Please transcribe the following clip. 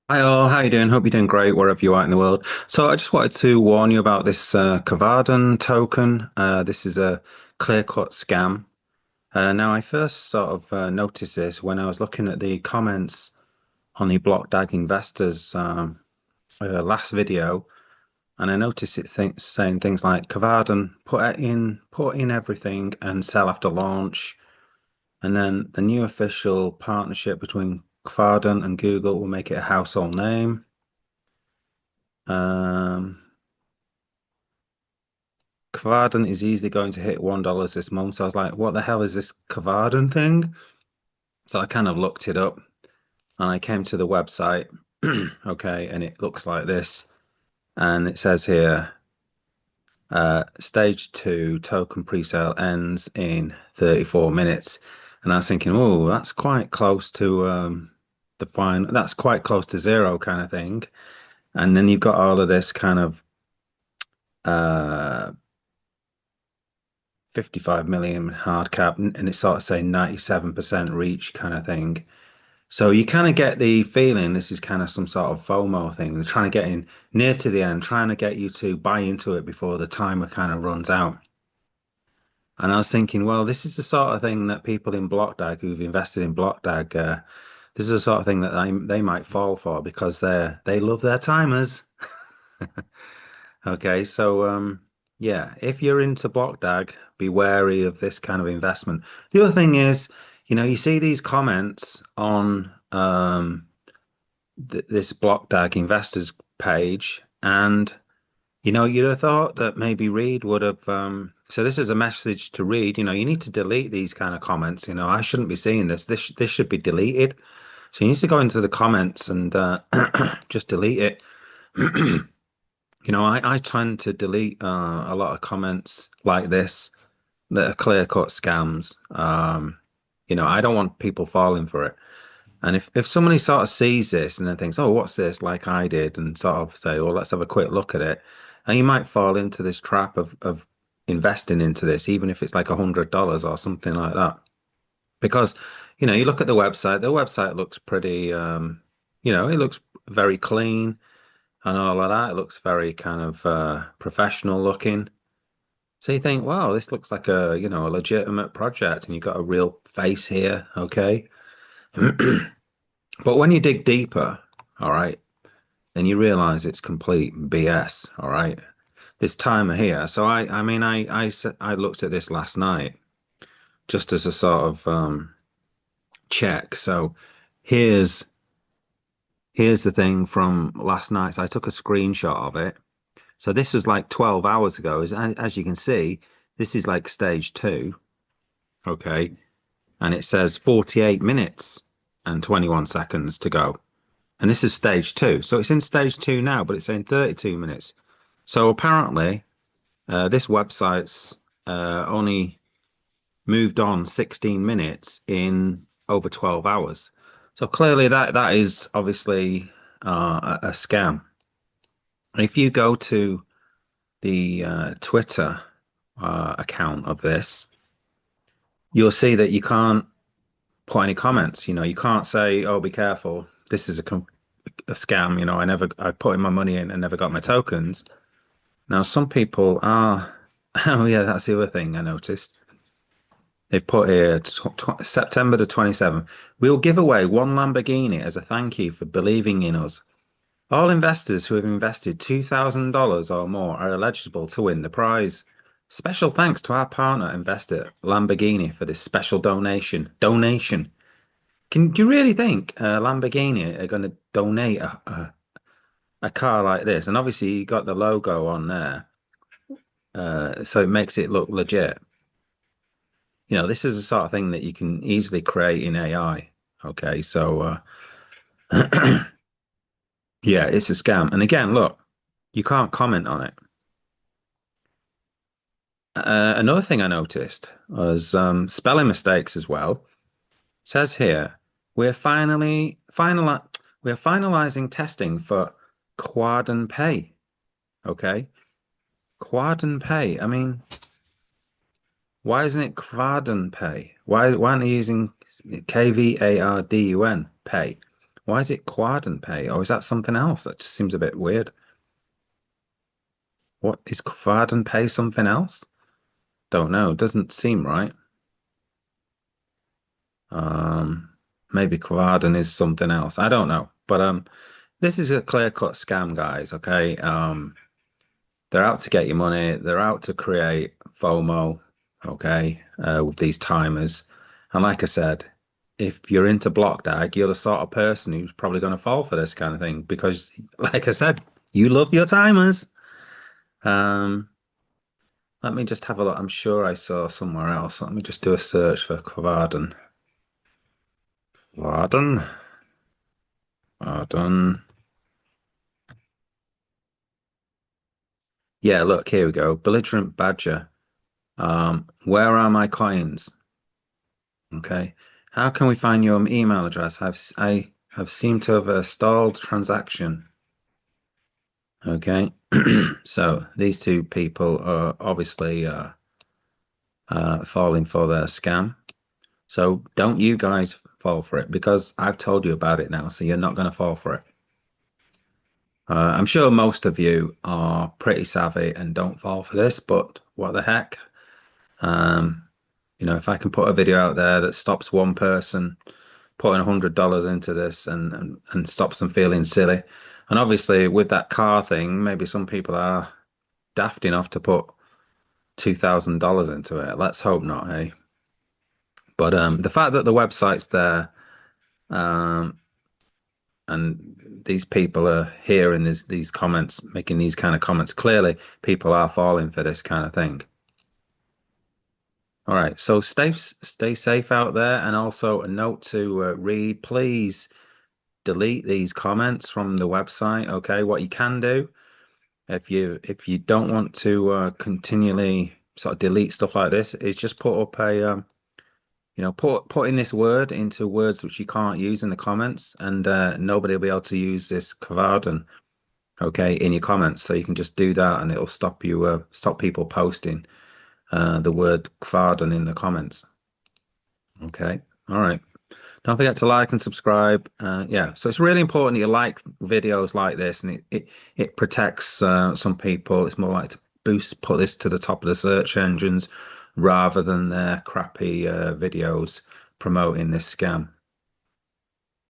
Hi all, how you doing? Hope you're doing great wherever you are in the world. So I just wanted to warn you about this Cardano token. This is a clear-cut scam. Now I first sort of noticed this when I was looking at the comments on the BlockDAG investors last video, and I noticed it saying things like Cardano put in everything and sell after launch, and then the new official partnership between Cardano and Google will make it a household name. Um, Kvarden is easily going to hit $1 this month. So I was like, what the hell is this Kvarden thing? So I kind of looked it up and I came to the website. Okay, and it looks like this. And it says here, stage two token pre-sale ends in 34 minutes. And I was thinking, oh, that's quite close to the fine. That's quite close to zero kind of thing. And then you've got all of this kind of uh 55 million hard cap, and it's sort of saying 97% reach kind of thing. So you kind of get the feeling this is kind of some sort of FOMO thing. They're trying to get in near to the end, trying to get you to buy into it before the timer kind of runs out. And I was thinking, well, this is the sort of thing that people in BlockDAG who've invested in BlockDAG, this is the sort of thing that they might fall for because they love their timers. Okay, so yeah, if you're into BlockDAG, be wary of this kind of investment. The other thing is, you see these comments on th this BlockDAG investors page, and you'd have thought that maybe Reed would have. So this is a message to Reed. You need to delete these kind of comments. I shouldn't be seeing this. This should be deleted. So you need to go into the comments and just delete it. I tend to delete a lot of comments like this that are clear-cut scams. I don't want people falling for it. And if somebody sort of sees this and then thinks, oh, what's this, like I did, and sort of say, well, let's have a quick look at it, and you might fall into this trap of investing into this, even if it's like $100 or something like that. Because, you look at the website looks pretty, it looks very clean and all of that. It looks very kind of professional looking. So you think, wow, this looks like a legitimate project, and you've got a real face here, okay? But when you dig deeper, all right, then you realize it's complete BS, all right? This timer here. So I looked at this last night just as a sort of check. So here's here's the thing from last night. So I took a screenshot of it. So this was like 12 hours ago. As you can see, this is like stage two, okay? And it says 48 minutes and 21 seconds to go. And this is stage two. So it's in stage two now, but it's saying 32 minutes. So apparently, this website's only moved on 16 minutes in over 12 hours. So clearly that is obviously a scam. If you go to the Twitter account of this, you'll see that you can't put any comments. You can't say, "Oh, be careful. This is a scam." I put in my money in and never got my tokens. Now, some people are. Oh, yeah, that's the other thing I noticed. They've put here September the 27th. We'll give away one Lamborghini as a thank you for believing in us. All investors who have invested $2,000 or more are eligible to win the prize. Special thanks to our partner investor Lamborghini for this special donation. Donation. Do you really think Lamborghini are going to donate a car like this? And obviously, you got the logo on there, so it makes it look legit. This is the sort of thing that you can easily create in AI. Okay, so yeah, it's a scam. And again, look, you can't comment on it. Another thing I noticed was spelling mistakes as well. It says here, we're we're finalizing testing for Quad Pay. Okay, Quad Pay. I mean, why isn't it Quadun Pay? Why aren't they using Kvardun Pay? Why is it Quadient Pay? Or is that something else? That just seems a bit weird. What is Quadient Pay something else? Don't know. Doesn't seem right. Um, Maybe Quadient is something else. I don't know. But this is a clear-cut scam, guys. Okay. They're out to get your money. They're out to create FOMO. Okay. With these timers. And like I said, if you're into Blockdag, you're the sort of person who's probably going to fall for this kind of thing because, like I said, you love your timers. Um, Let me just have a look. I'm sure I saw somewhere else. Let me just do a search for Kvaden. Kvaden. Kvaden. Yeah, look, here we go. Belligerent Badger. Where are my coins? Okay. How can we find your email address? I have seemed to have a stalled transaction. Okay. So these two people are obviously falling for their scam. So don't you guys fall for it because I've told you about it now, so you're not going to fall for it. I'm sure most of you are pretty savvy and don't fall for this, but what the heck? Um, if I can put a video out there that stops one person putting $100 into this and stops them feeling silly, and obviously with that car thing, maybe some people are daft enough to put $2,000 into it. Let's hope not, hey. But the fact that the website's there, um, and these people are here in these comments, making these kind of comments, clearly people are falling for this kind of thing. All right, so stay safe out there, and also a note to read. Please delete these comments from the website. Okay, what you can do if you don't want to continually sort of delete stuff like this is just put up a putting this word into words which you can't use in the comments, and nobody will be able to use this Kvaden, okay, in your comments. So you can just do that, and it'll stop people posting the word Kvaden in the comments. Okay, all right. Don't forget to like and subscribe. Yeah, so it's really important you like videos like this, and it protects some people. It's more likely to put this to the top of the search engines rather than their crappy videos promoting this scam.